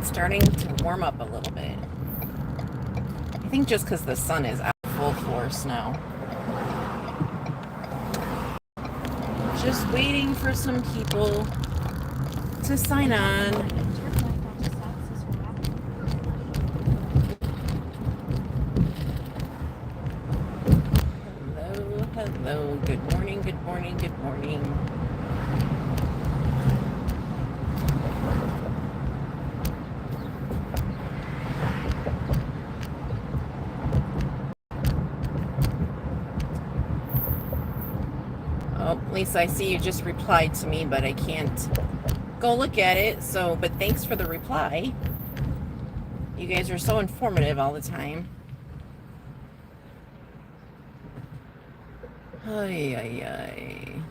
starting to warm up a little bit. I think just because the sun is out full force now. Just waiting for some people to sign on. Hello, hello. Good morning, good morning, good morning. Oh, Lisa, I see you just replied to me, but I can't go look at it. So, but thanks for the reply. You guys are so informative all the time. Ay, ay, ay.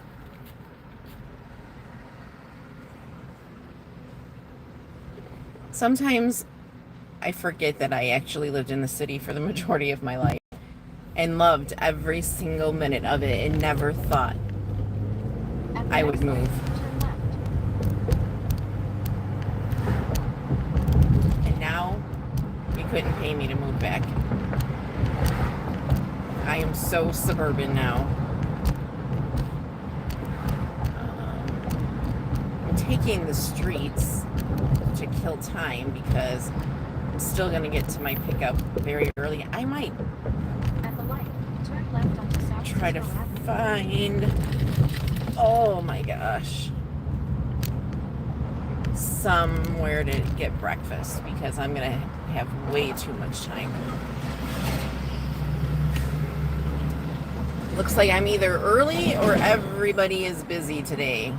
Sometimes I forget that I actually lived in the city for the majority of my life and loved every single minute of it and never thought I would move. And now you couldn't pay me to move back. I am so suburban now. I'm taking the streets to kill time because I'm still going to get to my pickup very early. I might try to find, oh my gosh, somewhere to get breakfast because I'm going to have way too much time. Looks like I'm either early or everybody is busy today.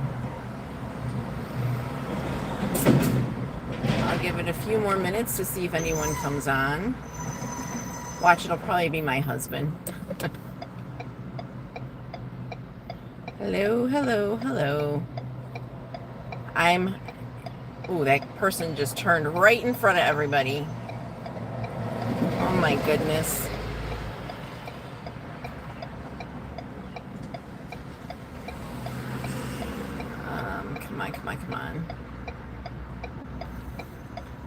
I'll give it a few more minutes to see if anyone comes on. Watch, it'll probably be my husband. Hello, hello, hello. Ooh, that person just turned right in front of everybody. Oh my goodness. Come on.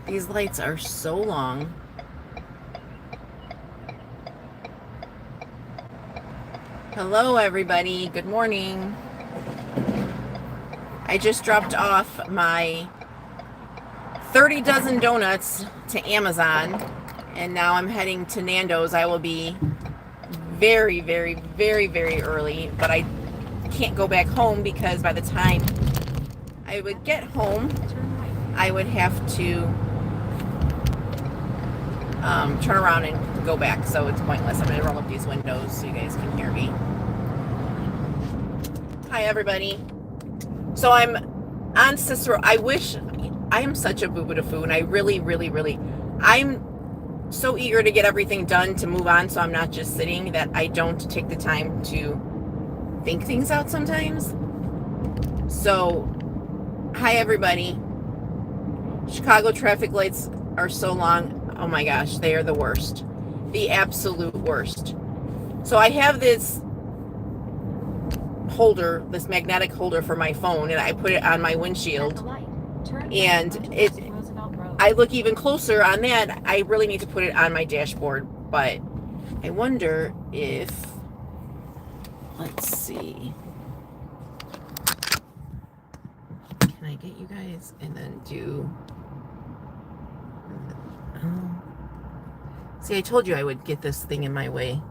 These lights are so long. Hello, everybody. Good morning. I just dropped off my 30 dozen donuts to Amazon, and now I'm heading to Nando's. I will be very, very, very, very early, but I can't go back home because by the time I would get home, I would have to turn around and go back, so it's pointless. I'm going to roll up these windows so you guys can hear me. Hi, everybody. So I'm on Cicero. I am such a boo-boo-da-foo, and I really, really, really, I'm so eager to get everything done to move on, so I'm not just sitting, that I don't take the time to think things out sometimes. So, hi, everybody. Chicago traffic lights are so long. Oh my gosh, they are the worst. The absolute worst. So I have this holder, this magnetic holder for my phone, and I put it on my windshield. And I look even closer on that. I really need to put it on my dashboard, but I wonder if, let's see. Can I get you guys and then do, see, I told you I would get this thing in my way.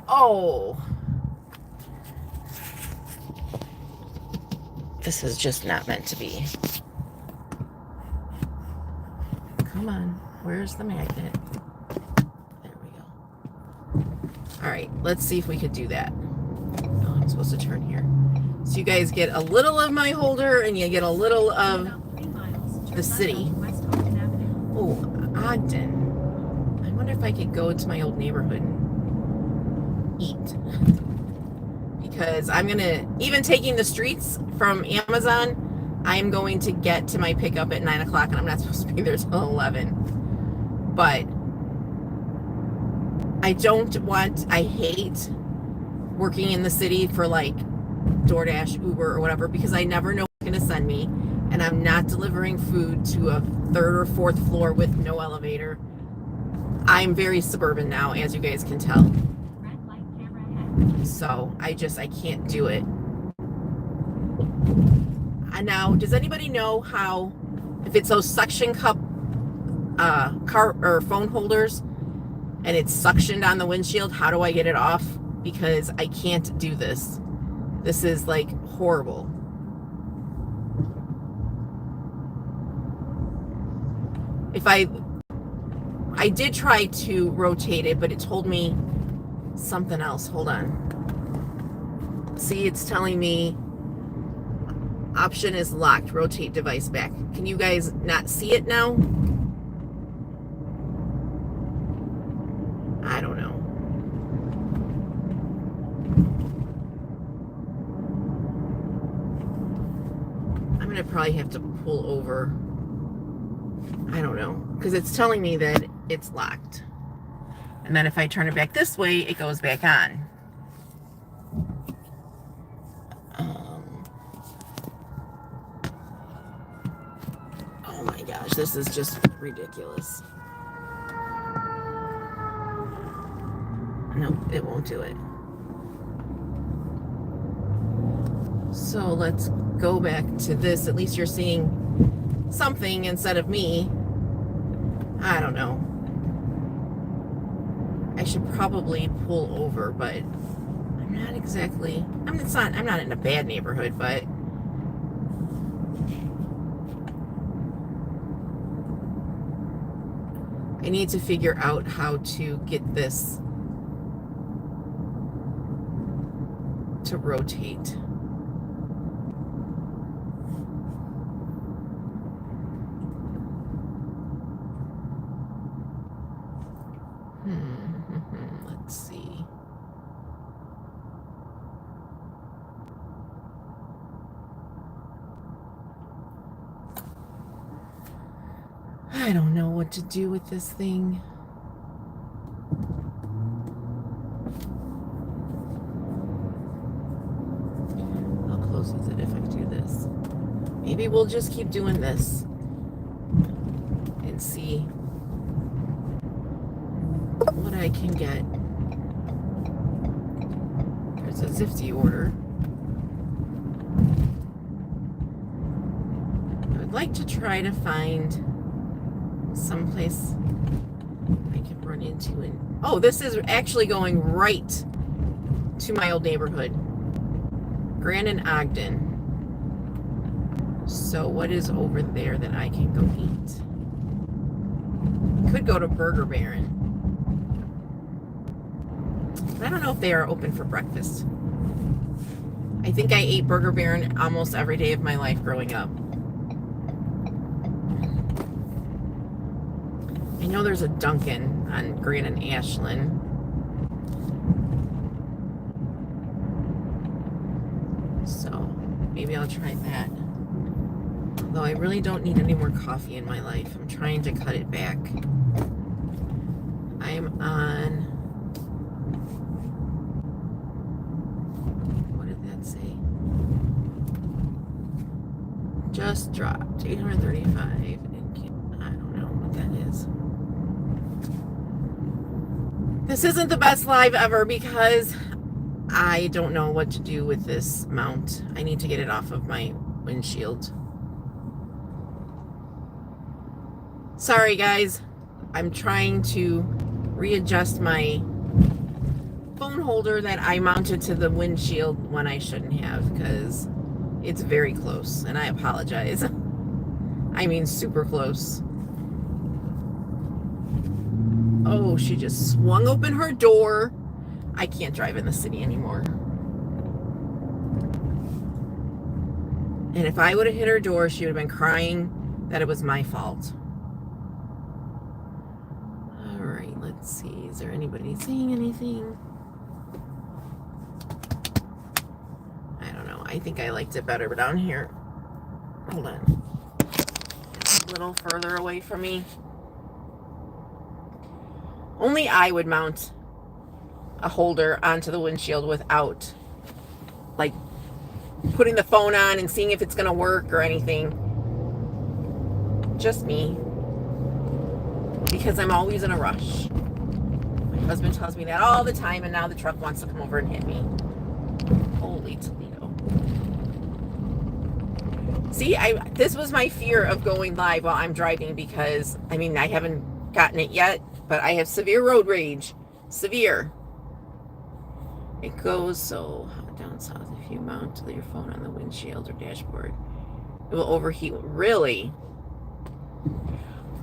Oh, this is just not meant to be. Come on, where's the magnet? There we go. All right, let's see if we could do that. Oh, I'm supposed to turn here. So you guys get a little of my holder and you get a little of the city. Oh, Ogden. I wonder if I could go to my old neighborhood and eat. Because I'm going to, even taking the streets from Amazon, I'm going to get to my pickup at 9 o'clock, and I'm not supposed to be there till 11. But I hate working in the city for like DoorDash, Uber, or whatever, because I never know what's going to send me. and I'm not delivering food to a third or fourth floor with no elevator. I'm very suburban now, as you guys can tell. So I can't do it. And now, does anybody know how, if it's those suction cup car or phone holders and it's suctioned on the windshield, how do I get it off? Because I can't do this. This is like horrible. If I did try to rotate it, but it told me something else. Hold on. See, it's telling me option is locked, rotate device back. Can you guys not see it now? I don't know. I'm gonna probably have to pull over. I don't know, because it's telling me that it's locked. And then if I turn it back this way, it goes back on. Oh my gosh, this is just ridiculous. Nope, it won't do it. So let's go back to this. At least you're seeing something instead of me. I don't know. I should probably pull over, but I'm not exactly, I'm not in a bad neighborhood, but I need to figure out how to get this to rotate. Let's see. I don't know what to do with this thing. How close is it if I do this? Maybe we'll just keep doing this and see what I can get. There's a Zifty order. I would like to try to find someplace I can run into. And oh, this is actually going right to my old neighborhood, Grand and Ogden. So what is over there that I can go eat? Could go to Burger Baron. I don't know if they are open for breakfast. I think I ate Burger Baron almost every day of my life growing up. I know there's a Dunkin' on Grand and Ashland. So maybe I'll try that. Though I really don't need any more coffee in my life. I'm trying to cut it back. I'm on, what did that say? Just dropped 835. I don't know what that is. This isn't the best live ever because I don't know what to do with this mount. I need to get it off of my windshield. Sorry guys, I'm trying to readjust my phone holder that I mounted to the windshield when I shouldn't have, because it's very close, and I apologize. I mean super close. Oh, she just swung open her door. I can't drive in the city anymore. And if I would have hit her door, she would have been crying that it was my fault. All right, let's see. Is there anybody saying anything? I don't know. I think I liked it better down here. Hold on. It's a little further away from me. Only I would mount a holder onto the windshield without, like, putting the phone on and seeing if it's going to work or anything. just me, because I'm always in a rush. My husband tells me that all the time, and now the truck wants to come over and hit me. Holy Toledo. See, this was my fear of going live while I'm driving, because, I mean, I haven't gotten it yet, but I have severe road rage. Severe. It goes so down south. If you mount your phone on the windshield or dashboard, it will overheat. Really?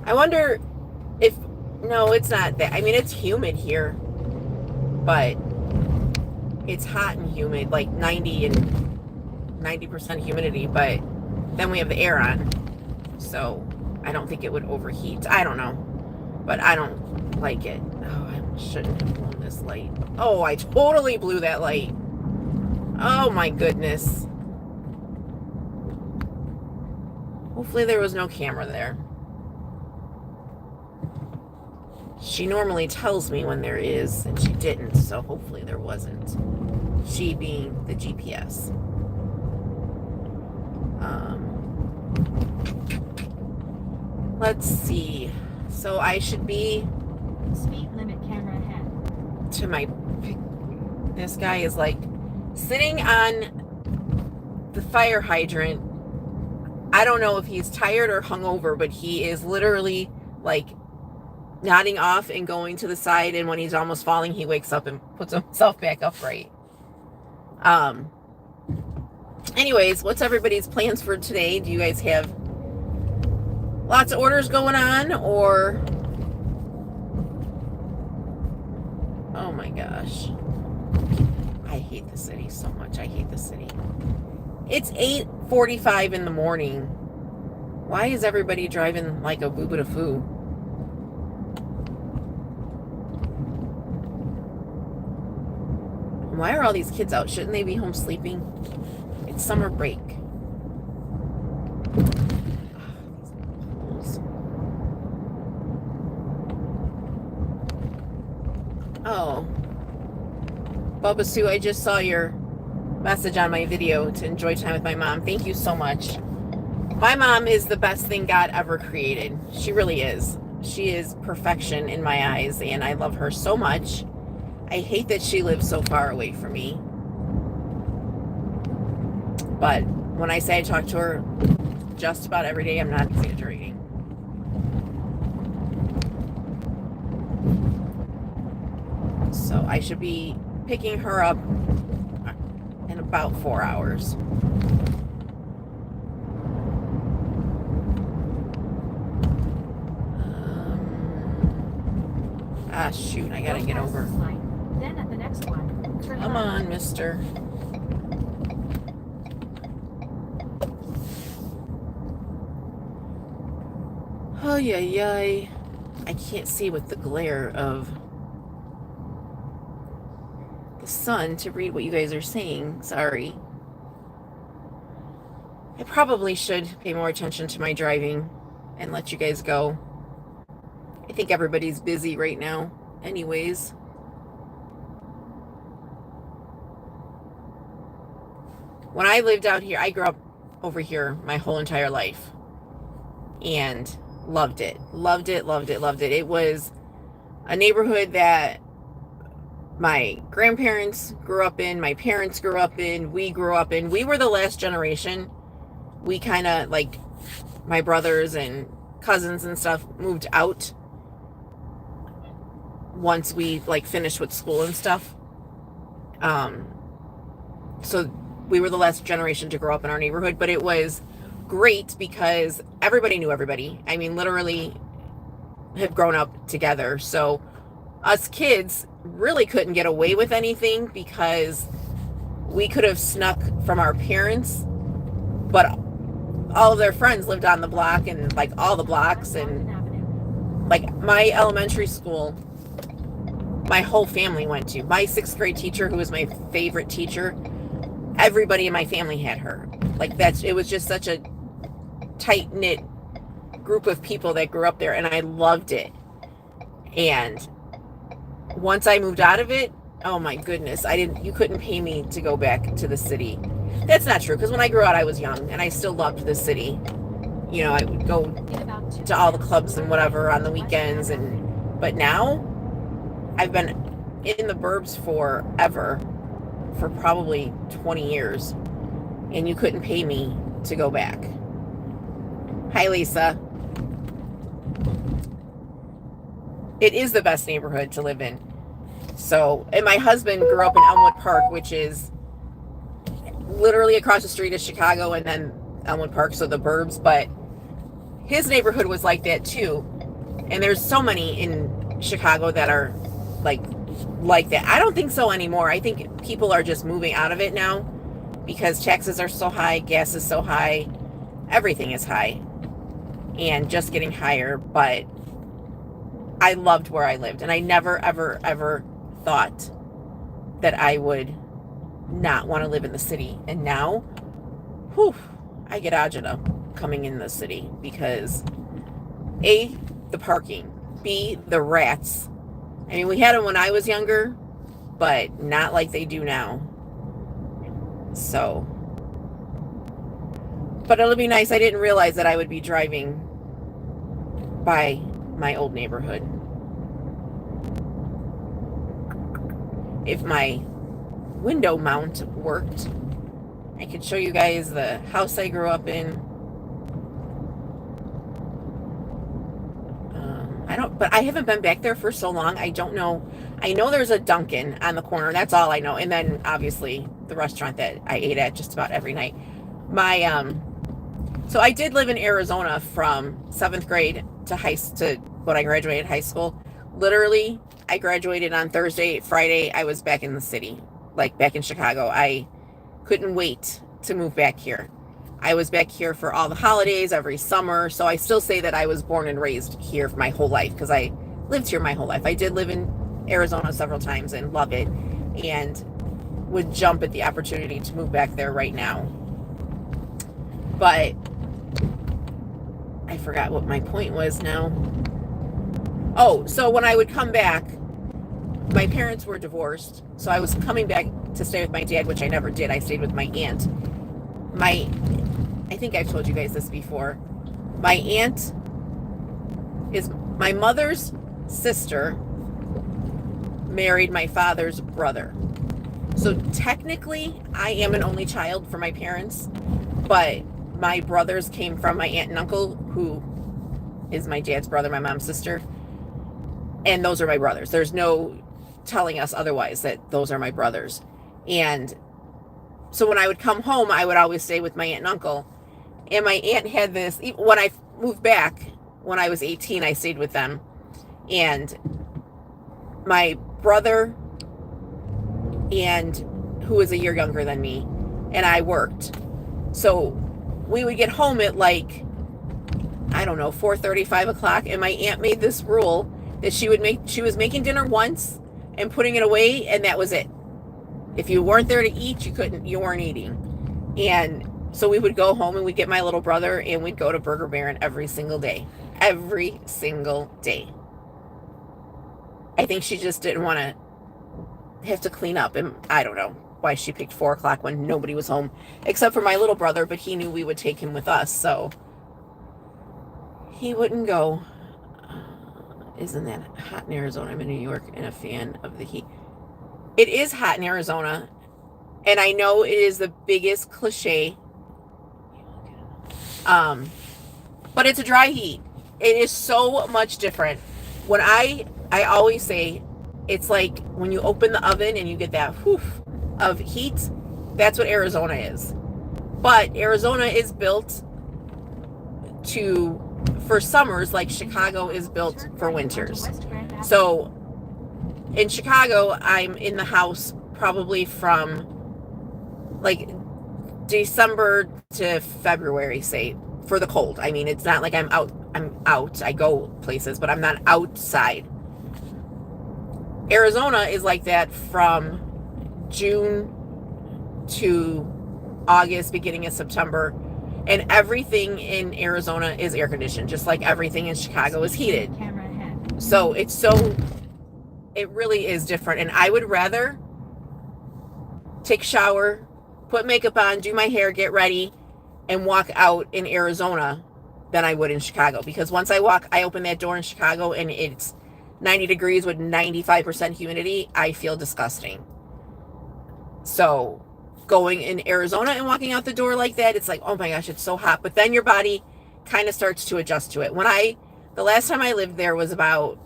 I wonder if... No, it's not that. I mean, it's humid here, but it's hot and humid, like 90% humidity, but then we have the air on, so I don't think it would overheat. I don't know, but I don't like it. Oh, I shouldn't have blown this light. Oh, I totally blew that light. Oh my goodness. Hopefully there was no camera there. She normally tells me when there is, and she didn't, so hopefully there wasn't. She being the GPS. Let's see. So I should be... Speed limit camera ahead. To my... This guy is like sitting on the fire hydrant. I don't know if he's tired or hungover, but he is literally like nodding off and going to the side, and when he's almost falling, he wakes up and puts himself back upright. Anyways, what's everybody's plans for today? Do you guys have lots of orders going on, or... Oh my gosh. I hate the city so much. I hate the city. It's 8:45 in the morning. Why is everybody driving like a boo-boo-da-foo? Why are all these kids out? Shouldn't they be home sleeping? It's summer break. Oh. Bubba Sue, I just saw your message on my video to enjoy time with my mom. Thank you so much. My mom is the best thing God ever created. She really is. She is perfection in my eyes, and I love her so much. I hate that she lives so far away from me. But when I say I talk to her just about every day, I'm not exaggerating. So I should be picking her up in about 4 hours. Shoot, I gotta get over. Then at the next one, Come on, mister. Oh, yeah. I can't see with the glare of the sun to read what you guys are saying. Sorry. I probably should pay more attention to my driving and let you guys go. I think everybody's busy right now. Anyways. When I lived out here, I grew up over here my whole entire life. And loved it. Loved it. It was a neighborhood that my grandparents grew up in, my parents grew up in, we grew up in. We were the last generation. We kind of, like, my brothers and cousins and stuff moved out once we, like, finished with school and stuff. So we were the last generation to grow up in our neighborhood, but it was great because everybody knew everybody. I mean, literally have grown up together. So us kids really couldn't get away with anything because we could have snuck from our parents, but all of their friends lived on the block and like all the blocks, and like my elementary school, my whole family went to. My 6th grade teacher, who was my favorite teacher, everybody in my family had her. Like it was just such a tight-knit group of people that grew up there, and I loved it. And once I moved out of it, oh my goodness, you couldn't pay me to go back to the city. That's not true, because when I grew out, I was young, and I still loved the city. you know, I would go In about 2 to all the miles, clubs and whatever on the west weekends, but now I've been in the burbs forever, for probably 20 years, and you couldn't pay me to go back. Hi, Lisa. It is the best neighborhood to live in. So, and my husband grew up in Elmwood Park, which is literally across the street of Chicago, and then Elmwood Park, so the burbs, but his neighborhood was like that too. And there's so many in Chicago that are like that. I don't think so anymore. I think people are just moving out of it now because taxes are so high, gas is so high, everything is high and just getting higher. But I loved where I lived, and I never, ever, ever thought that I would not want to live in the city. And now, whew, I get agita coming in the city because A, the parking, B, the rats. I mean, we had them when I was younger, but not like they do now. So, but it'll be nice. I didn't realize that I would be driving by my old neighborhood. If my window mount worked, I could show you guys the house I grew up in. But I haven't been back there for so long. I don't know. I know there's a Dunkin' on the corner. That's all I know. And then obviously the restaurant that I ate at just about every night. So I did live in Arizona from 7th grade to when I graduated high school. Literally, I graduated on Thursday. Friday, I was back in the city, like back in Chicago. I couldn't wait to move back here. I was back here for all the holidays, every summer. So I still say that I was born and raised here for my whole life because I lived here my whole life. I did live in Arizona several times and love it, and would jump at the opportunity to move back there right now. But I forgot what my point was now. Oh, so when I would come back, my parents were divorced. So I was coming back to stay with my dad, which I never did. I stayed with my aunt. I think I've told you guys this before. My aunt is my mother's sister, married my father's brother. So technically, I am an only child for my parents, but my brothers came from my aunt and uncle, who is my dad's brother, my mom's sister. And those are my brothers. There's no telling us otherwise that those are my brothers. And so when I would come home, I would always stay with my aunt and uncle. And my aunt had this, when I moved back, when I was 18, I stayed with them. And my brother, and who was a year younger than me, and I worked. So we would get home at like, I don't know, 4:30, 5 o'clock. And my aunt made this rule that she was making dinner once and putting it away, and that was it. If you weren't there to eat, you weren't eating. And so we would go home and we'd get my little brother and we'd go to Burger Baron every single day. Every single day. I think she just didn't want to have to clean up. And I don't know why she picked 4 o'clock when nobody was home, except for my little brother, but he knew we would take him with us, so he wouldn't go. Isn't that hot in Arizona? I'm in New York and a fan of the heat. It is hot in Arizona, and I know it is the biggest cliche, but it's a dry heat. It is so much different. When I always say, it's like when you open the oven and you get that whoof of heat. That's what Arizona is. But Arizona is built for summers like Chicago is built for winters. So in Chicago, I'm in the house probably from like December to February, say, for the cold. I mean, it's not like I'm out. I go places, but I'm not outside. Arizona is like that from June to August, beginning of September. And everything in Arizona is air conditioned, just like everything in Chicago is heated. So it really is different. And I would rather take a shower, put makeup on, do my hair, get ready, and walk out in Arizona than I would in Chicago, because once I open that door in Chicago and it's 90 degrees with 95% humidity, I feel disgusting. So going in Arizona and walking out the door like that, it's like, oh my gosh, it's so hot. But then your body kind of starts to adjust to it. The last time I lived there was about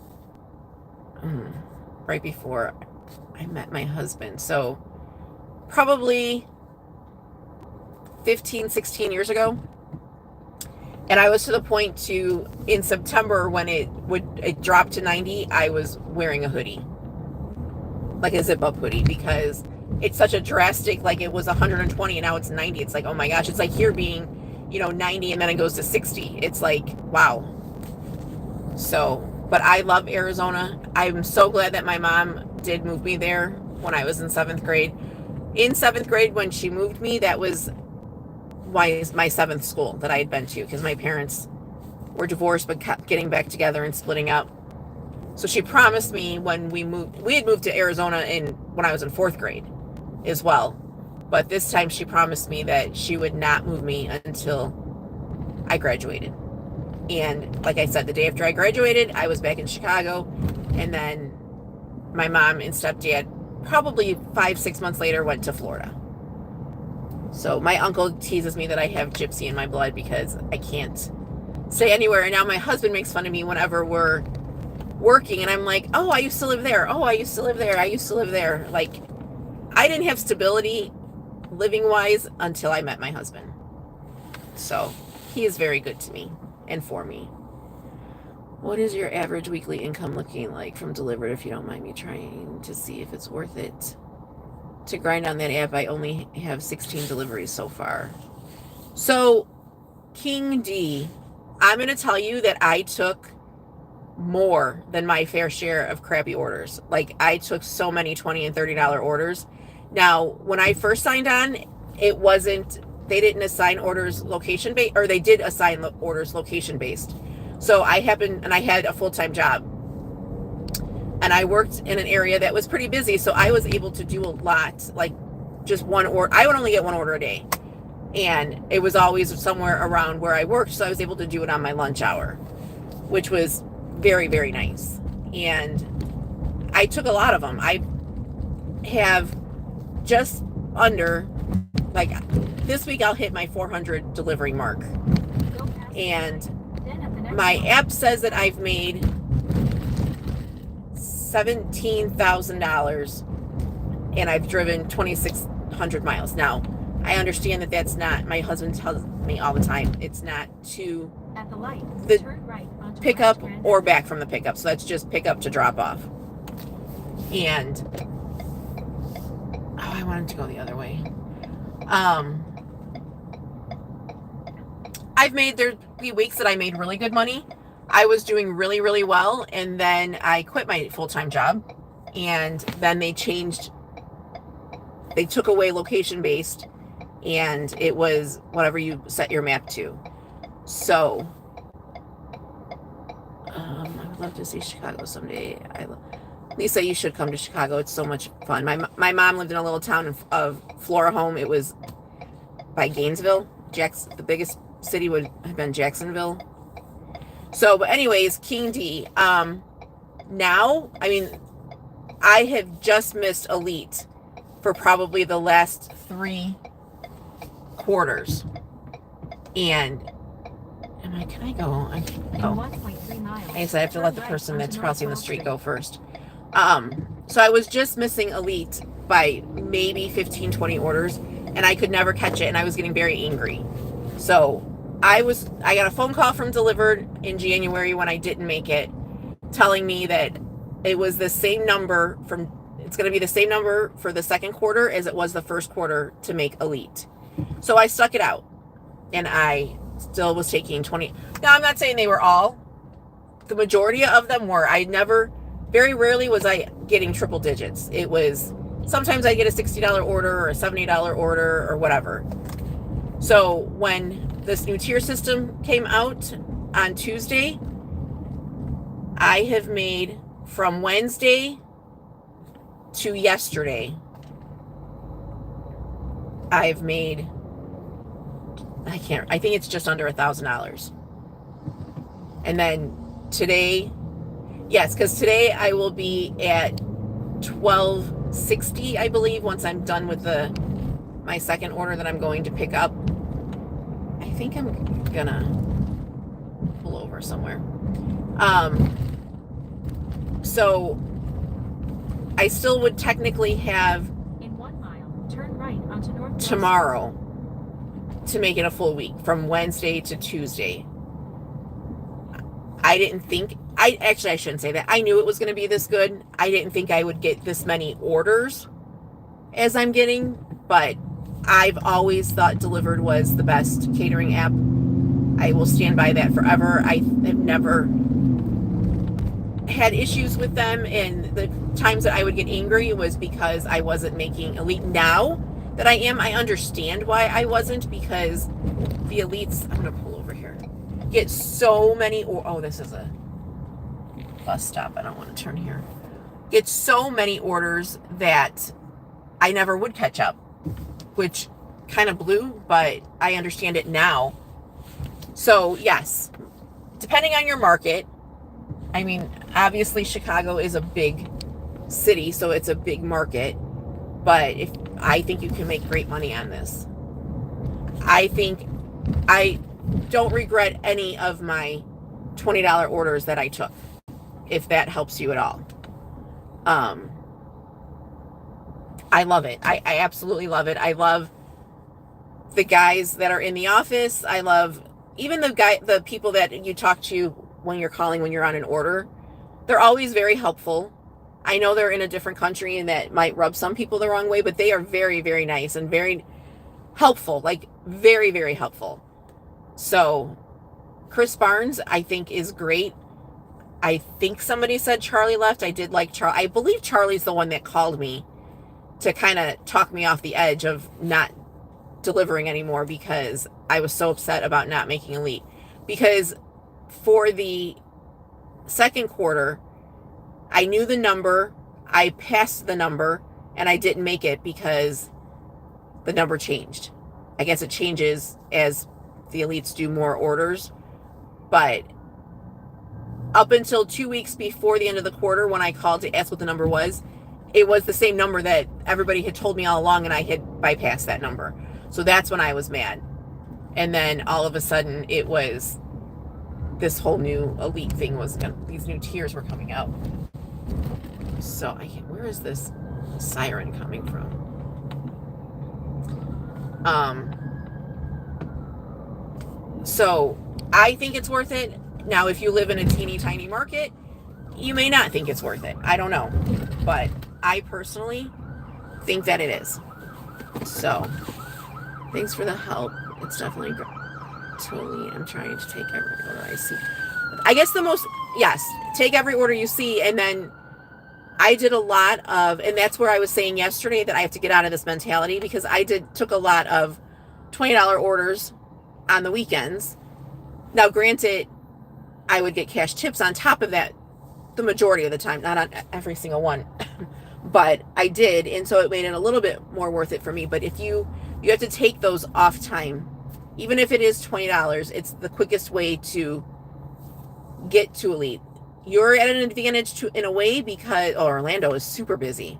right before I met my husband. So probably 15, 16 years ago. And I was to the point in September when it dropped to 90, I was wearing a hoodie, like a zip up hoodie, because it's such a drastic, like it was 120 and now it's 90. It's like, oh my gosh, it's like here being, 90 and then it goes to 60. It's like, wow. So, but I love Arizona. I'm so glad that my mom did move me there when I was in 7th grade. In 7th grade, when she moved me, that was my 7th school that I had been to, because my parents were divorced but kept getting back together and splitting up. So she promised me when we had moved to Arizona when I was in 4th grade as well. But this time she promised me that she would not move me until I graduated. And like I said, the day after I graduated, I was back in Chicago. And then my mom and stepdad, probably 5-6 months later, went to Florida. So my uncle teases me that I have gypsy in my blood because I can't stay anywhere. And now my husband makes fun of me whenever we're working. And I'm like, oh, I used to live there. Oh, I used to live there. I used to live there. Like, I didn't have stability living wise until I met my husband. So he is very good to me and for me. What is your average weekly income looking like from Dlivrd, if you don't mind me trying to see if it's worth it to grind on that app? I only have 16 deliveries so far. So King D, I'm going to tell you that I took more than my fair share of crappy orders. Like, I took so many $20 and $30 orders. Now, when I first signed on, they didn't assign orders location based, or they did assign orders location based. So I had a full-time job, and I worked in an area that was pretty busy. So I was able to do a lot, like just one order. I would only get one order a day, and it was always somewhere around where I worked. So I was able to do it on my lunch hour, which was very, very nice. And I took a lot of them. I have just under, like, this week I'll hit my 400 delivery mark. And my app says that I've made $17,000 and I've driven 2,600 miles. Now, I understand that that's not, my husband tells me all the time, it's not to at the light, turn right onto pickup West Grand or back from the pickup. So that's just pick up to drop off. And I wanted to go the other way. There'd be weeks that I made really good money. I was doing really, really well. And then I quit my full-time job. And then they took away location-based. And it was whatever you set your map to. So, I would love to see Chicago someday. Lisa, you should come to Chicago. It's so much fun. My mom lived in a little town of Flora Home. It was by Gainesville. The biggest city would have been Jacksonville. So, but anyways, King D. Now, I mean, I have just missed Elite for probably the last 3 quarters. And can I go? in 1.3 miles. I guess I have to let the Turn person right that's onto crossing the North street Wall go first. So I was just missing Elite by maybe 15, 20 orders, and I could never catch it, and I was getting very angry. So I got a phone call from Dlivrd in January when I didn't make it, telling me that it was the same number it's going to be the same number for the second quarter as it was the first quarter to make Elite. So I stuck it out, and I still was taking 20. Now, I'm not saying they were all. The majority of them were. Very rarely was I getting triple digits. It was, sometimes I get a $60 order or a $70 order or whatever. So when this new tier system came out on Tuesday, I have made from Wednesday to yesterday, I've made, I think it's just under $1,000. And then today, yes, because today I will be at 1260, I believe, once I'm done with my second order that I'm going to pick up. I think I'm gonna pull over somewhere. So I still would technically have in 1 mile, turn right onto Northwest tomorrow to make it a full week from Wednesday to Tuesday. I shouldn't say that. I knew it was going to be this good. I didn't think I would get this many orders as I'm getting, but I've always thought Dlivrd was the best catering app. I will stand by that forever. I have never had issues with them, and the times that I would get angry was because I wasn't making elite. Now that I am, I understand why I wasn't, because the elites, I'm going to pull over here, get so many, this is a bus stop. I don't want to turn here. Get so many orders that I never would catch up, which kind of blew, but I understand it now. So yes, depending on your market, I mean, obviously Chicago is a big city, so it's a big market, but I think you can make great money on this. I don't regret any of my $20 orders that I took, if that helps you at all. I love it. I absolutely love it. I love the guys that are in the office. I love even the people that you talk to when you're calling, when you're on an order. They're always very helpful. I know they're in a different country and that might rub some people the wrong way, but they are very, very nice and very helpful, like very, very helpful. So Chris Barnes, I think, is great. I think somebody said Charlie left. I did like Charlie. I believe Charlie's the one that called me to kind of talk me off the edge of not delivering anymore, because I was so upset about not making elite. Because for the second quarter, I knew the number, I passed the number, and I didn't make it because the number changed. I guess it changes as the elites do more orders, but up until 2 weeks before the end of the quarter, when I called to ask what the number was, it was the same number that everybody had told me all along, and I had bypassed that number. So that's when I was mad. And then all of a sudden, it was this whole new elite thing these new tiers were coming out. So where is this siren coming from? So I think it's worth it. Now, if you live in a teeny tiny market, you may not think it's worth it. I don't know. But I personally think that it is. So thanks for the help. It's definitely totally, I'm trying to take every order I see. I guess take every order you see. And then I did a lot of, and that's where I was saying yesterday that I have to get out of this mentality, because I took a lot of $20 orders on the weekends. Now, granted, I would get cash tips on top of that the majority of the time, not on every single one, but I did. And so it made it a little bit more worth it for me. But if you have to take those off time, even if it is $20, it's the quickest way to get to elite. You're at an advantage in a way, because Orlando is super busy.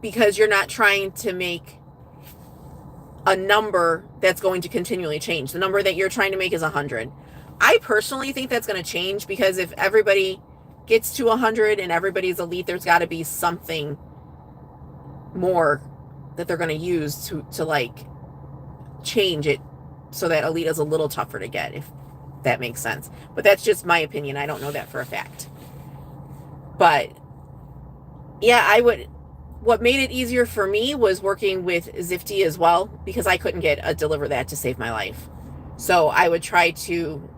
Because you're not trying to make a number that's going to continually change. The number that you're trying to make is 100. I personally think that's going to change, because if everybody gets to 100 and everybody's elite, there's got to be something more that they're going to use to like change it so that elite is a little tougher to get, if that makes sense. But that's just my opinion. I don't know that for a fact. But yeah, what made it easier for me was working with Dlivrd as well, because I couldn't get a Dlivrd that to save my life. So I would try to,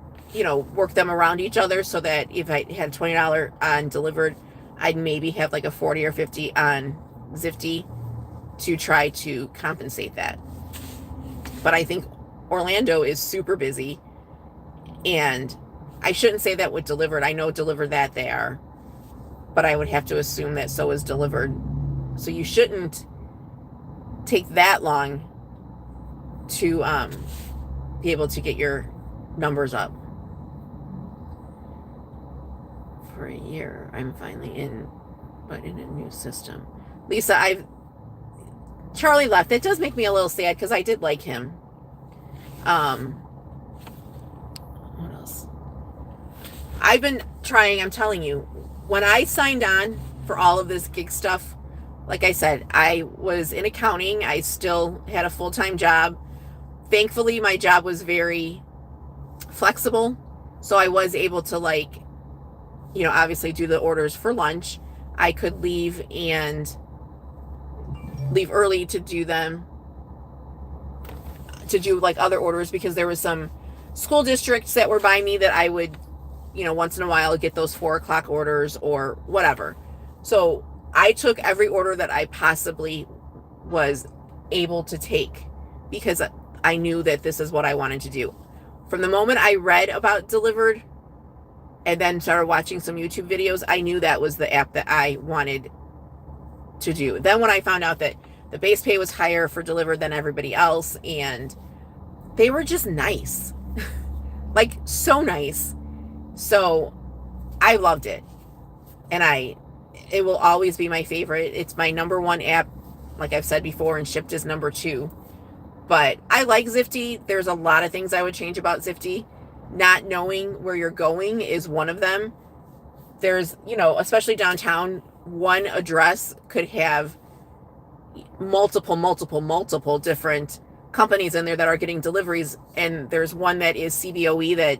work them around each other, so that if I had $20 on Dlivrd, I'd maybe have like a 40 or 50 on Dlivrd to try to compensate that. But I think Orlando is super busy, and I shouldn't say that with Dlivrd. I know Dlivrd that they are, but I would have to assume that so is Dlivrd. So you shouldn't take that long to be able to get your numbers up. For a year, I'm finally in, but in a new system. Lisa, Charlie left. That does make me a little sad because I did like him. What else? I've been trying, I'm telling you, when I signed on for all of this gig stuff, like I said, I was in accounting. I still had a full-time job. Thankfully, my job was very flexible. So I was able to, like, obviously do the orders for lunch. I could leave early to do them, to do like other orders, because there was some school districts that were by me that I would, once in a while get those 4 o'clock orders or whatever. So I took every order that I possibly was able to take because I knew that this is what I wanted to do. From the moment I read about Dlivrd and then started watching some YouTube videos, I knew that was the app that I wanted to do. Then when I found out that the base pay was higher for Dlivrd than everybody else, and they were just nice. Like, so nice. So I loved it. And it will always be my favorite. It's my number one app, like I've said before, and Shipt is number 2. But I like Zifty. There's a lot of things I would change about Zifty. Not knowing where you're going is one of them. There's, especially downtown, one address could have multiple different companies in there that are getting deliveries. And there's one that is CBOE that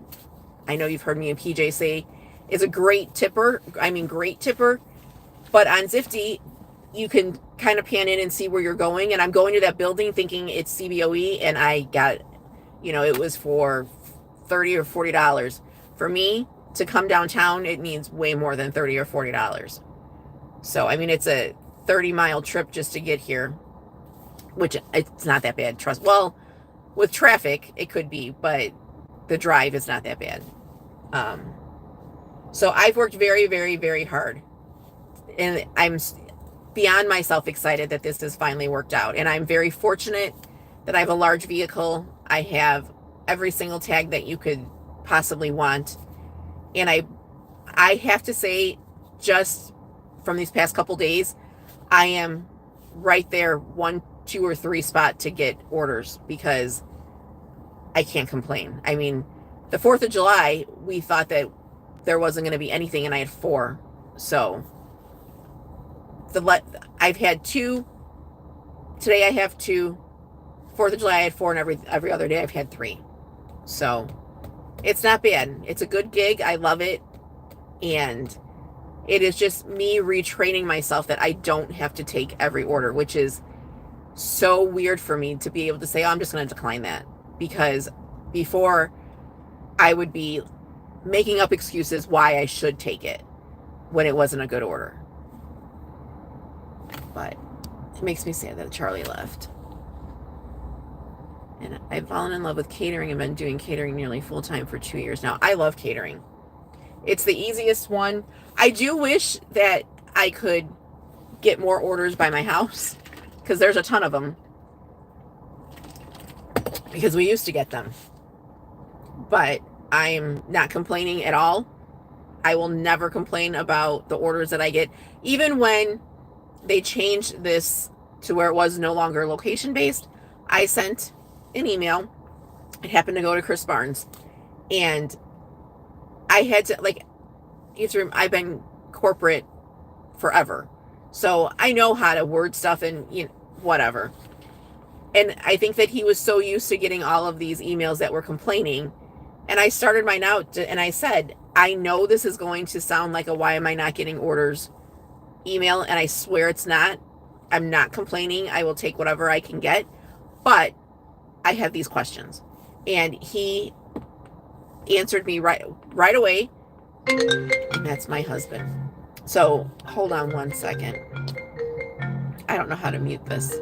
I know you've heard me and PJ say is a great tipper. But on Zifty, you can kind of pan in and see where you're going. And I'm going to that building thinking it's CBOE, and I got, it was for $30 or $40. For me to come downtown, it means way more than $30 or $40. So, I mean, it's a 30-mile trip just to get here, which it's not that bad. Well, with traffic, it could be, but the drive is not that bad. So I've worked very, very, very hard, and I'm beyond myself excited that this has finally worked out. And I'm very fortunate that I have a large vehicle. I have every single tag that you could possibly want. And I have to say, just from these past couple days, I am right there 1, 2, or 3 spot to get orders because I can't complain. I mean, the 4th of July, we thought that there wasn't going to be anything, and I had 4. So I've had 2. Today I have 2. 4th of July I had 4, and every other day I've had 3. So it's not bad. It's a good gig. I love it. And it is just me retraining myself that I don't have to take every order, which is so weird for me to be able to say, oh, I'm just going to decline that. Because before, I would be making up excuses why I should take it when it wasn't a good order. But it makes me sad that Charlie left. And I've fallen in love with catering and been doing catering nearly full time for 2 years now. I love catering. It's the easiest one. I do wish that I could get more orders by my house because there's a ton of them. Because we used to get them. But I'm not complaining at all. I will never complain about the orders that I get. Even when they changed this to where it was no longer location based, I sent an email. It happened to go to Chris Barnes. And I had to, like, I've been corporate forever. So I know how to word stuff and whatever. And I think that he was so used to getting all of these emails that were complaining. And I started mine out and I said, I know this is going to sound like a why am I not getting orders email. And I swear it's not. I'm not complaining. I will take whatever I can get. But I have these questions. And he answered me right away. And that's my husband. So hold on one second. I don't know how to mute this.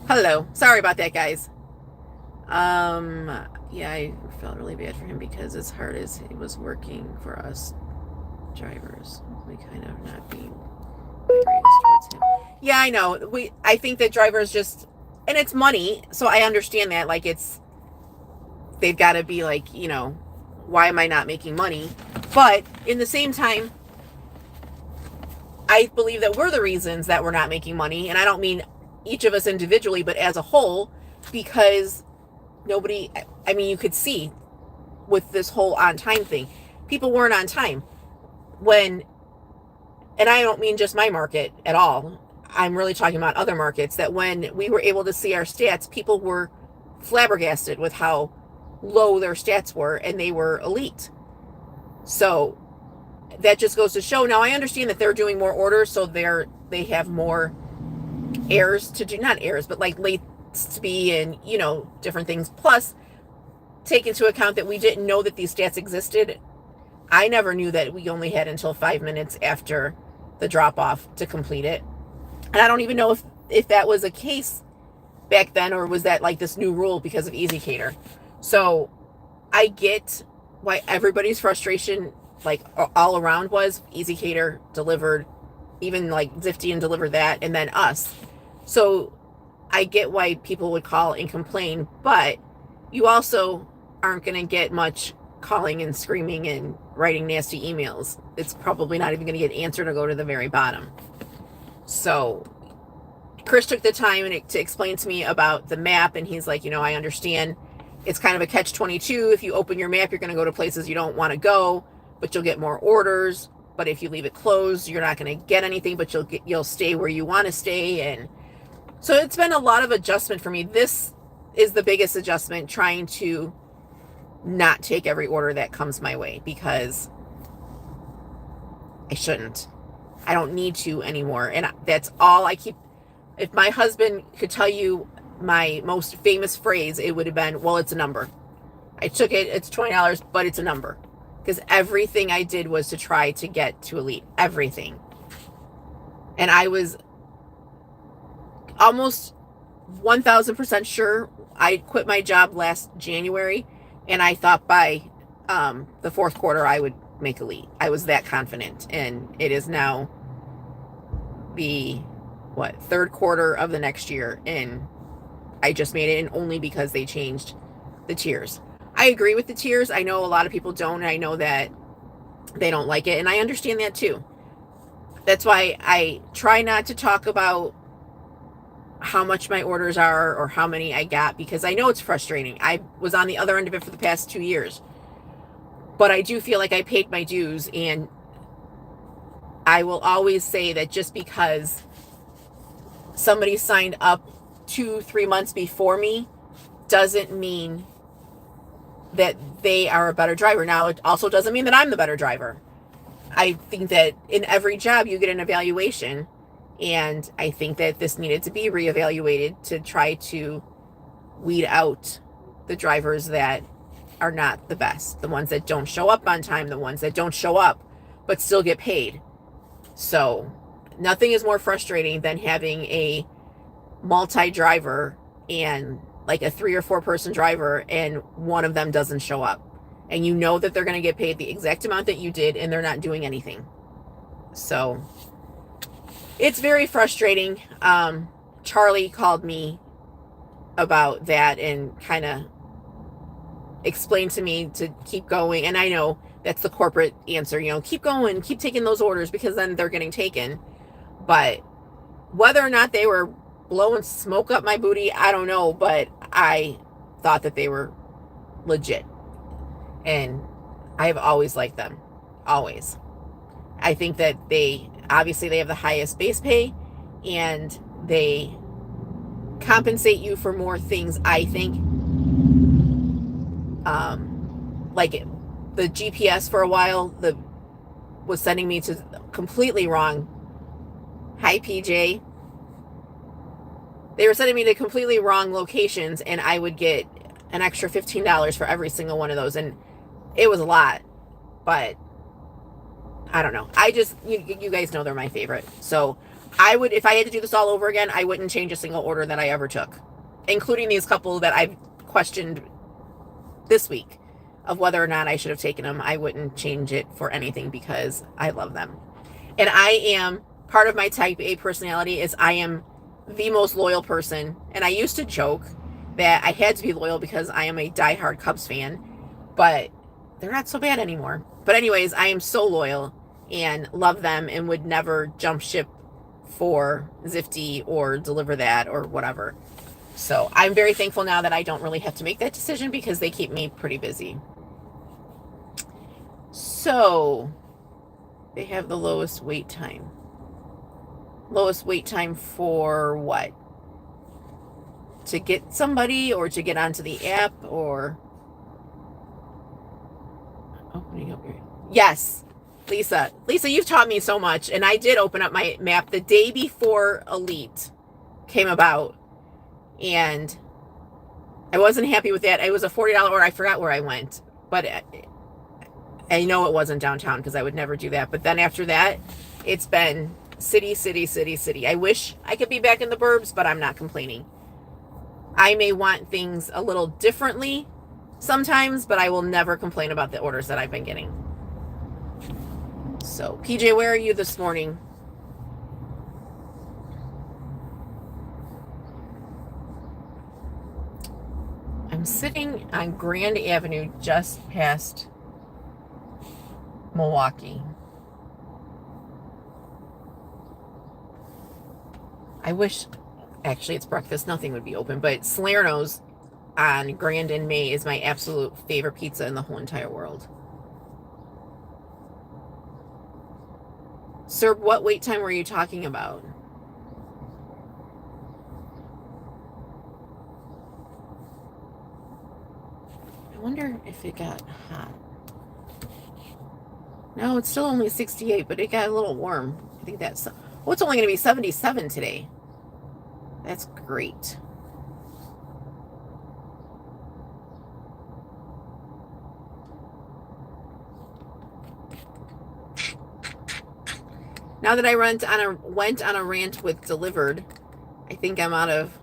Hello. Sorry about that, guys. Yeah, I felt really bad for him because as hard as he was working for us drivers, we kind of not being the greatest towards him. Yeah, I know. I think that drivers just, and it's money, so I understand that. Like, they've got to be like, why am I not making money? But in the same time, I believe that we're the reasons that we're not making money. And I don't mean each of us individually, but as a whole, because you could see with this whole on time thing, people weren't on time and I don't mean just my market at all. I'm really talking about other markets, that when we were able to see our stats, people were flabbergasted with how low their stats were, and they were elite. So that just goes to show. Now I understand that they're doing more orders, so they have more errors to do, not errors, but like late to be, and different things. Plus, take into account that we didn't know that these stats existed. I never knew that we only had until 5 minutes after the drop off to complete it. And I don't even know if that was a case back then, or was that like this new rule because of Easy Cater. So I get why everybody's frustration, like all around, was Easy Cater, Dlivrd, even like Dlivrd and Dlivrd that, and then us. So I get why people would call and complain, but you also aren't going to get much calling and screaming and writing nasty emails. It's probably not even going to get answered or go to the very bottom. So Chris took the time to explain to me about the map, and he's like, I understand it's kind of a catch-22. If you open your map, you're going to go to places you don't want to go, but you'll get more orders. But if you leave it closed, you're not going to get anything, but you'll stay where you want to stay. And so it's been a lot of adjustment for me. This is the biggest adjustment, trying to not take every order that comes my way, because I shouldn't. I don't need to anymore. And that's all I keep. If my husband could tell you my most famous phrase, it would have been, well, it's a number. I took it, it's $20, but it's a number. Because everything I did was to try to get to elite. Everything. And I was almost 1000% sure. I quit my job last January, and I thought by the fourth quarter I would make elite. I was that confident. And it is now the third quarter of the next year, and I just made it, and only because they changed the tiers. I agree with the tiers. I know a lot of people don't, and I know that they don't like it, and I understand that too. That's why I try not to talk about how much my orders are or how many I got, because I know it's frustrating. I was on the other end of it for the past 2 years, but I do feel like I paid my dues, and I will always say that just because somebody signed up 2-3 months before me doesn't mean that they are a better driver. Now, it also doesn't mean that I'm the better driver. I think that in every job you get an evaluation, and I think that this needed to be reevaluated to try to weed out the drivers that are not the best, the ones that don't show up on time, the ones that don't show up but still get paid. So nothing is more frustrating than having a multi-driver and like a 3 or 4 person driver, and one of them doesn't show up, and you know that they're going to get paid the exact amount that you did, and they're not doing anything. So it's very frustrating. Charlie called me about that and kind of explained to me to keep going, and I know that's the corporate answer, keep going, keep taking those orders, because then they're getting taken. But whether or not they were blowing smoke up my booty, I don't know, but I thought that they were legit, and I have always liked them. Always. I think that they have the highest base pay, and they compensate you for more things, I think. Like the GPS for a while was sending me to completely wrong. Hi, PJ. They were sending me to completely wrong locations, and I would get an extra $15 for every single one of those, and it was a lot. But I don't know. You guys know they're my favorite. So I would, if I had to do this all over again, I wouldn't change a single order that I ever took, including these couple that I've questioned this week of whether or not I should have taken them. I wouldn't change it for anything because I love them. And I am, part of my type A personality is I am the most loyal person. And I used to joke that I had to be loyal because I am a diehard Cubs fan, but they're not so bad anymore. But anyways, I am so loyal and love them and would never jump ship for Zifty or Dlivrd or whatever. So I'm very thankful now that I don't really have to make that decision because they keep me pretty busy. So they have the lowest wait time. Lowest wait time for what? To get somebody or to get onto the app or opening up your... Yes, Lisa, you've taught me so much. And I did open up my map the day before Elite came about. And I wasn't happy with that. It was a $40 order. I forgot where I went. But I know it wasn't downtown because I would never do that. But then after that, it's been city, city, city, city. I wish I could be back in the burbs, but I'm not complaining. I may want things a little differently sometimes, but I will never complain about the orders that I've been getting. So, PJ, where are you this morning? I'm sitting on Grand Avenue just past Milwaukee. I wish, actually it's breakfast, nothing would be open, but Salerno's on Grand and May is my absolute favorite pizza in the whole entire world. Sir, what wait time were you talking about? I wonder if it got hot. No, it's still only 68, but it got a little warm. I think that's... Oh, it's only going to be 77 today. That's great. Now that I went on a rant with Dlivrd, I think I'm out of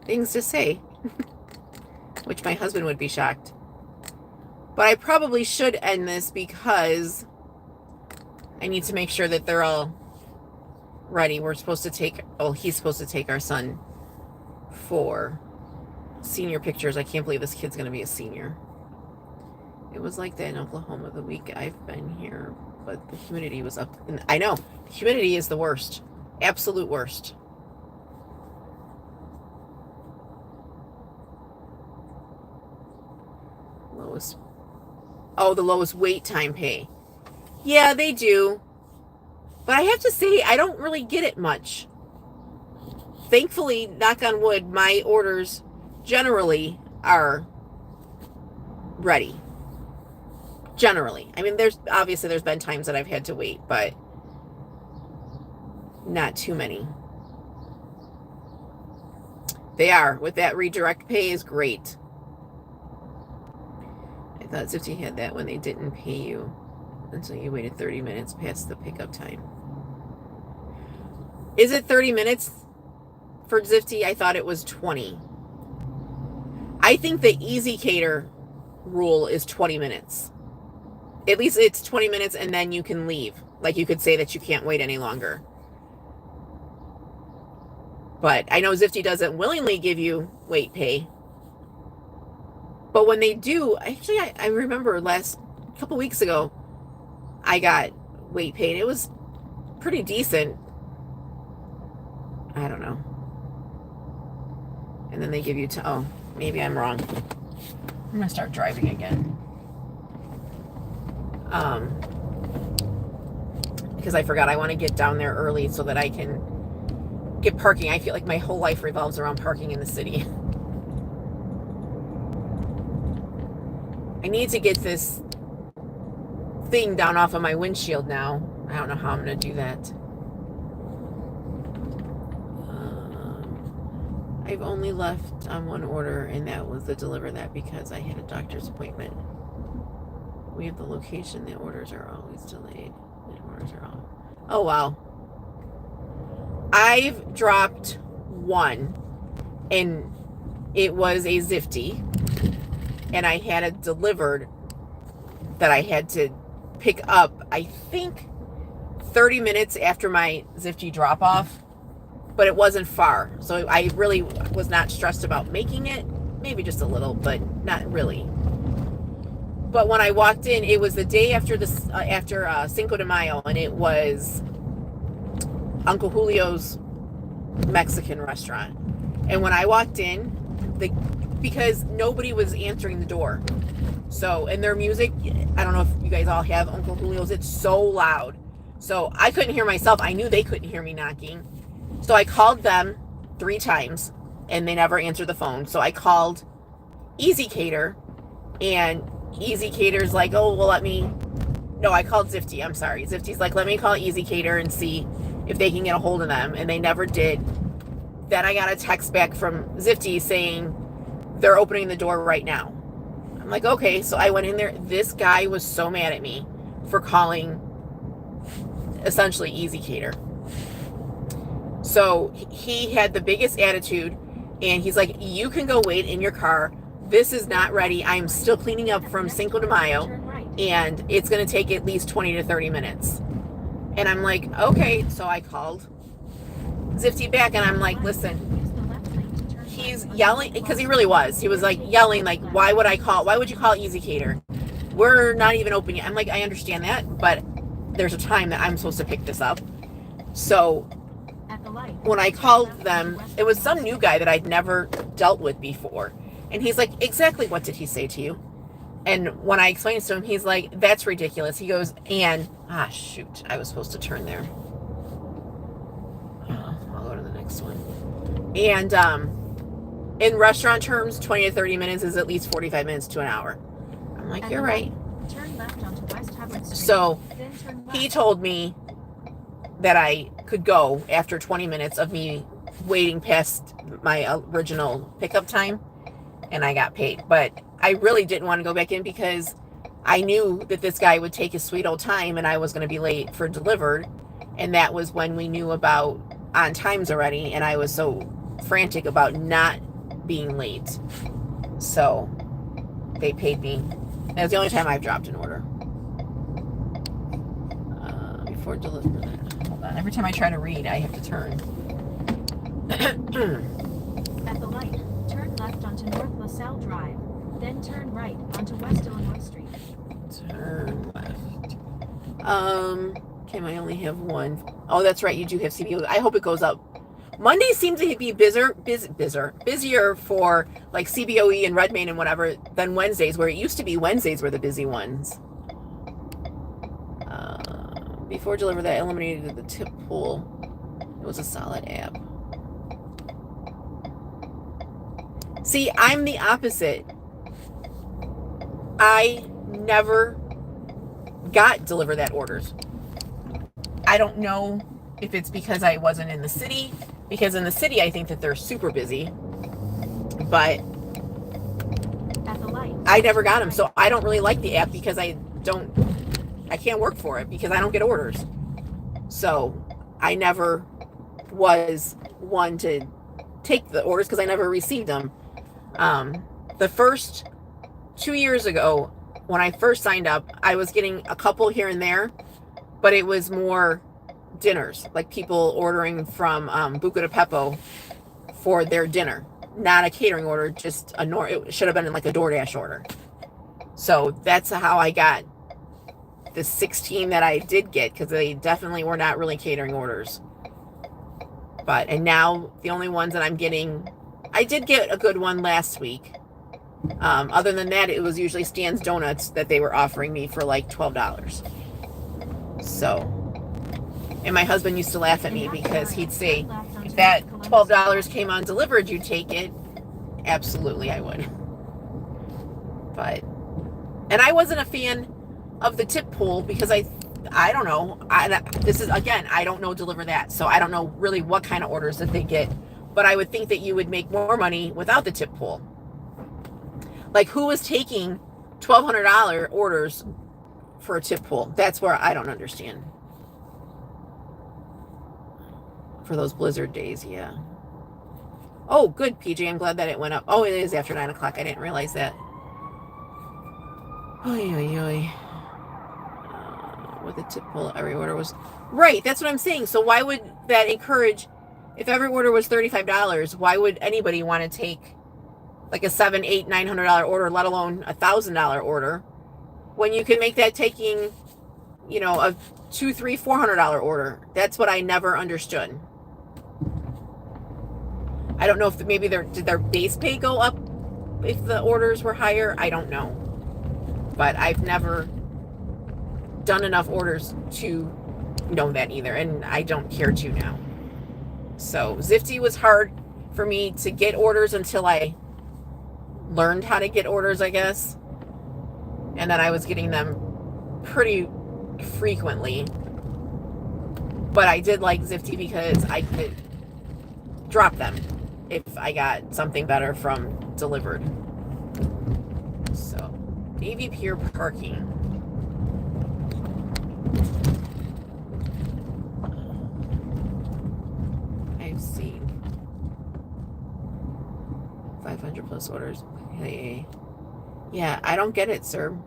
things to say, which my husband would be shocked. But I probably should end this because I need to make sure that they're all ready. We're supposed to take, oh, he's supposed to take our son for senior pictures. I can't believe this kid's going to be a senior. It was like that in Oklahoma the week I've been here, but the humidity was up. And I know, the humidity is the worst. Absolute worst. Lowest. Oh, the lowest wait time pay. Yeah, they do. But I have to say, I don't really get it much. Thankfully, knock on wood, my orders generally are ready. Generally. I mean, there's been times that I've had to wait, but not too many. They are. With that redirect pay is great. I thought Zifty had that when they didn't pay you until you waited 30 minutes past the pickup time. Is it 30 minutes for Zifty? I thought it was 20. I think the Easy Cater rule is 20 minutes. At least it's 20 minutes and then you can leave. Like you could say that you can't wait any longer. But I know Zifty doesn't willingly give you wait pay. But when they do, actually, I remember a couple weeks ago, I got wait pay and it was pretty decent. I don't know. And then they give you oh, maybe I'm wrong. I'm going to start driving again. Because I forgot I want to get down there early so that I can get parking. I feel like my whole life revolves around parking in the city. I need to get this thing down off of my windshield now. I don't know how I'm going to do that. I've only left on one order, and that was the Dlivrd because I had a doctor's appointment. We have the location. The orders are always delayed. The orders are all... Oh, wow. I've dropped one, and it was a Zifty, and I had it delivered that I had to pick up, I think 30 minutes after my Zifty drop off, but it wasn't far. So I really was not stressed about making it. Maybe just a little, but not really. But when I walked in, it was the day after Cinco de Mayo, and it was Uncle Julio's Mexican restaurant. And when I walked in, because nobody was answering the door. So, and their music, I don't know if you guys all have Uncle Julio's, it's so loud. So I couldn't hear myself. I knew they couldn't hear me knocking. So I called them 3 times, and they never answered the phone. So I called Easy Cater, and Easy Cater's like, oh, well, I called Zifty. I'm sorry. Zifty's like, let me call Easy Cater and see if they can get a hold of them. And they never did. Then I got a text back from Zifty saying they're opening the door right now. I'm like, okay. So I went in there. This guy was so mad at me for calling essentially Easy Cater. So he had the biggest attitude, and he's like, you can go wait in your car. This is not ready. I'm still cleaning up from Cinco de Mayo, and it's going to take at least 20 to 30 minutes. And I'm like, okay. So I called Zifty back, and I'm like, listen, he's yelling, because he really was. He was like yelling, like, why would you call Easy Cater? We're not even open yet. I'm like, I understand that, but there's a time that I'm supposed to pick this up. So when I called them, it was some new guy that I'd never dealt with before. And he's like, exactly what did he say to you? And when I explained to him, he's like, that's ridiculous. He goes, shoot, I was supposed to turn there. I'll go to the next one. And in restaurant terms, 20 to 30 minutes is at least 45 minutes to an hour. I'm like, you're right. Turn left onto West Hubbard Street. So he told me that I could go after 20 minutes of me waiting past my original pickup time, and I got paid. But I really didn't want to go back in because I knew that this guy would take his sweet old time, and I was going to be late for Dlivrd. And that was when we knew about on times already, and I was so frantic about not being late. So they paid me. That's the only time I've dropped an order. Before Dlivrd. Hold on. Every time I try to read, I have to turn. At the light, turn left onto North LaSalle Drive, then turn right onto West Illinois Street. Turn left. Okay, I only have one. Oh, that's right. You do have CBO. I hope it goes up. Mondays seem to be busier for like CBOE and Redmayne and whatever than Wednesdays, where it used to be Wednesdays were the busy ones. Before Dlivrd, that eliminated the tip pool. It was a solid app. See, I'm the opposite. I never got Dlivrd that orders. I don't know if it's because I wasn't in the city, because in the city I think that they're super busy, but I never got them. So I don't really like the app because I can't work for it because I don't get orders. So I never was one to take the orders because I never received them. The first 2 years ago, when I first signed up, I was getting a couple here and there, but it was more dinners, like people ordering from Buca de Beppo for their dinner, not a catering order, just it should have been like a DoorDash order. So that's how I got the 16 that I did get, because they definitely were not really catering orders. And now the only ones that I'm getting, I did get a good one last week. Other than that, it was usually Stan's Donuts that they were offering me for like $12. So, and my husband used to laugh at me because he'd say, if that $12 came on Dlivrd, you'd take it. Absolutely, I would. And I wasn't a fan of the tip pool because I don't know. This is, again, I don't know Dlivrd that, so I don't know really what kind of orders that they get. But I would think that you would make more money without the tip pool. Like, who was taking $1,200 orders for a tip pool? That's where I don't understand. for those blizzard days, yeah. Oh, good, PJ. I'm glad that it went up. Oh, it is after 9 o'clock. I didn't realize that. Oy, oy, oy. With a tip pull, every order was... Right, that's what I'm saying. So why would that encourage... If every order was $35, why would anybody want to take like a $700, $800, $900 order, let alone a $1,000 order, when you can make that taking, you know, a $200, $300, $400 order? That's what I never understood. I don't know if maybe did their base pay go up if the orders were higher? I don't know. But I've never done enough orders to know that either, and I don't care to now. So Zifty was hard for me to get orders until I learned how to get orders, I guess. And then I was getting them pretty frequently. But I did like Zifty because I could drop them if I got something better from Dlivrd. So, AV Pier parking. I've seen 500 plus orders. Hey, yeah, I don't get it, sir.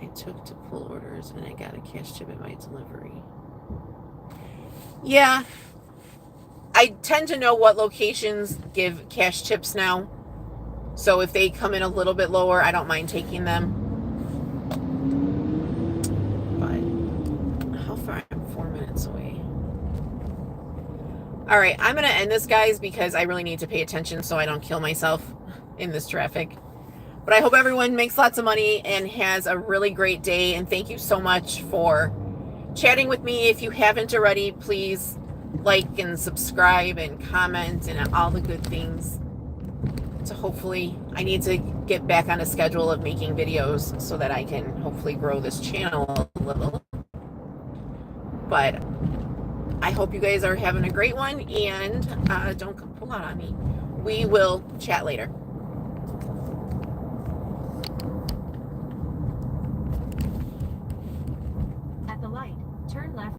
I took to pull orders and I got a cash chip at my delivery. Yeah, I tend to know what locations give cash chips now. So if they come in a little bit lower, I don't mind taking them. But how far? I'm 4 minutes away. All right, I'm going to end this, guys, because I really need to pay attention so I don't kill myself in this traffic. But I hope everyone makes lots of money and has a really great day. And thank you so much for chatting with me. If you haven't already, please like and subscribe and comment and all the good things. So hopefully, I need to get back on a schedule of making videos so that I can hopefully grow this channel a little. But I hope you guys are having a great one, and don't pull out on me. We will chat later.